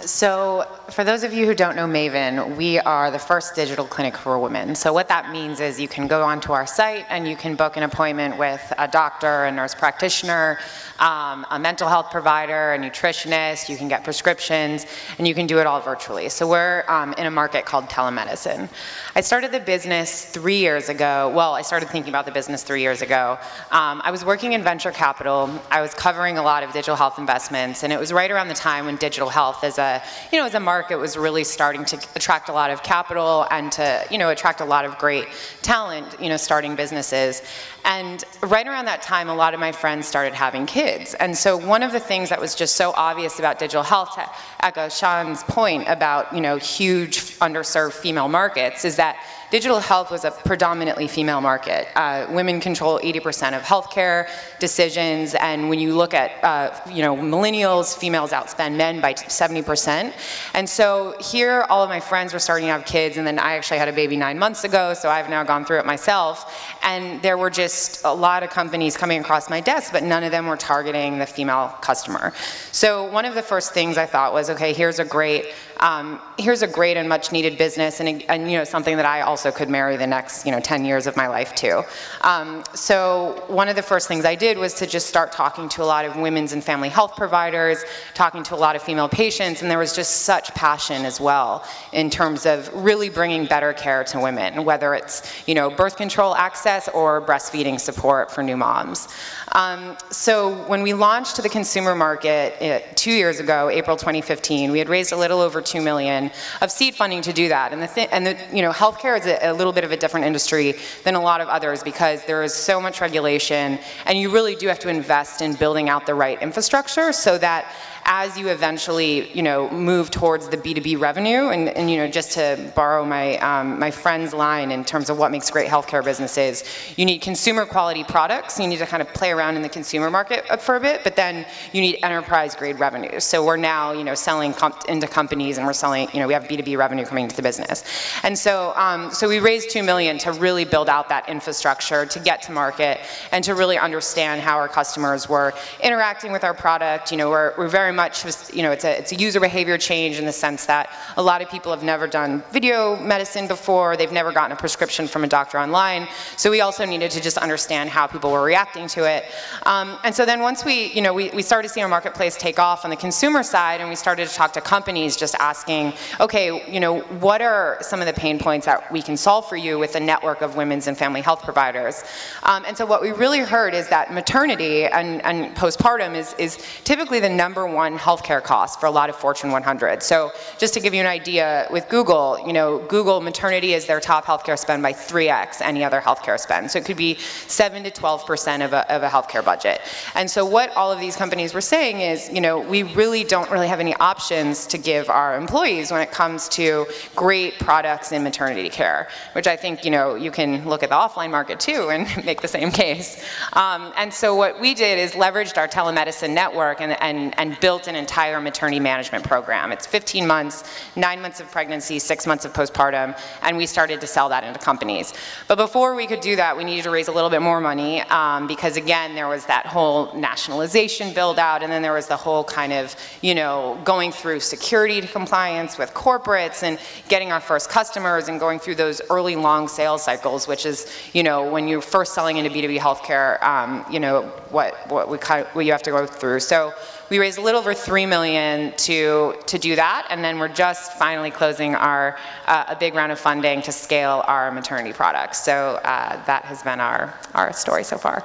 So for those of you who don't know Maven, we are the first digital clinic for women. So what that means is you can go onto our site and you can book an appointment with a doctor, a nurse practitioner, a mental health provider, a nutritionist, you can get prescriptions, and you can do it all virtually. So we're in a market called telemedicine. I started the business 3 years ago. Well, I started thinking about the business 3 years ago. I was working in venture capital. I was covering a lot of digital health investments, and it was right around the time when digital health as a market was really starting to attract a lot of capital and to, attract a lot of great talent, starting businesses. And right around that time, a lot of my friends started having kids. And so one of the things that was just so obvious about digital health, to echo Sean's point about, huge underserved female markets, is that digital health was a predominantly female market. Women control 80% of healthcare decisions, and when you look at, millennials, females outspend men by 70%. And so here, all of my friends were starting to have kids, and then I actually had a baby 9 months ago, so I've now gone through it myself. And there were just a lot of companies coming across my desk, but none of them were targeting the female customer. So one of the first things I thought was, okay, here's a great and much needed business, and something that I also could marry the next 10 years of my life to. So one of the first things I did was to just start talking to a lot of women's and family health providers, talking to a lot of female patients, and there was just such passion as well in terms of really bringing better care to women, whether it's birth control access or breastfeeding support for new moms. So when we launched to the consumer market 2 years ago, April 2015, we had raised a little over $2 million of seed funding to do that. And healthcare is a little bit of a different industry than a lot of others because there is so much regulation, and you really do have to invest in building out the right infrastructure so that as you eventually, move towards the B2B revenue, and just to borrow my friend's line in terms of what makes great healthcare businesses, you need consumer quality products. You need to kind of play around in the consumer market for a bit, but then you need enterprise grade revenues. So we're now, selling into companies, and we're selling, we have B2B revenue coming into the business. And so, so we raised $2 million to really build out that infrastructure to get to market and to really understand how our customers were interacting with our product. We're very much, it's a user behavior change in the sense that a lot of people have never done video medicine before, they've never gotten a prescription from a doctor online, so we also needed to just understand how people were reacting to it. And so then once we started to see our marketplace take off on the consumer side, and we started to talk to companies just asking, okay, what are some of the pain points that we can solve for you with a network of women's and family health providers? And so what we really heard is that maternity and postpartum is typically the #1 healthcare cost for a lot of Fortune 100. So just to give you an idea, with Google, Google maternity is their top healthcare spend by 3x any other healthcare spend. So it could be 7 to 12% of a healthcare budget. And so what all of these companies were saying is, we really don't have any options to give our employees when it comes to great products in maternity care, which I think, you can look at the offline market too and make the same case. And so what we did is leveraged our telemedicine network and built an entire maternity management program. It's 15 months, 9 months of pregnancy, 6 months of postpartum, and we started to sell that into companies. But before we could do that, we needed to raise a little bit more money because again, there was that whole nationalization build out, and then there was the whole kind of, going through security compliance with corporates and getting our first customers and going through those early long sales cycles, which is, when you're first selling into B2B healthcare, what you have to go through. So we raised a little over $3 million to do that, and then we're just finally closing a big round of funding to scale our maternity products. So that has been our story so far.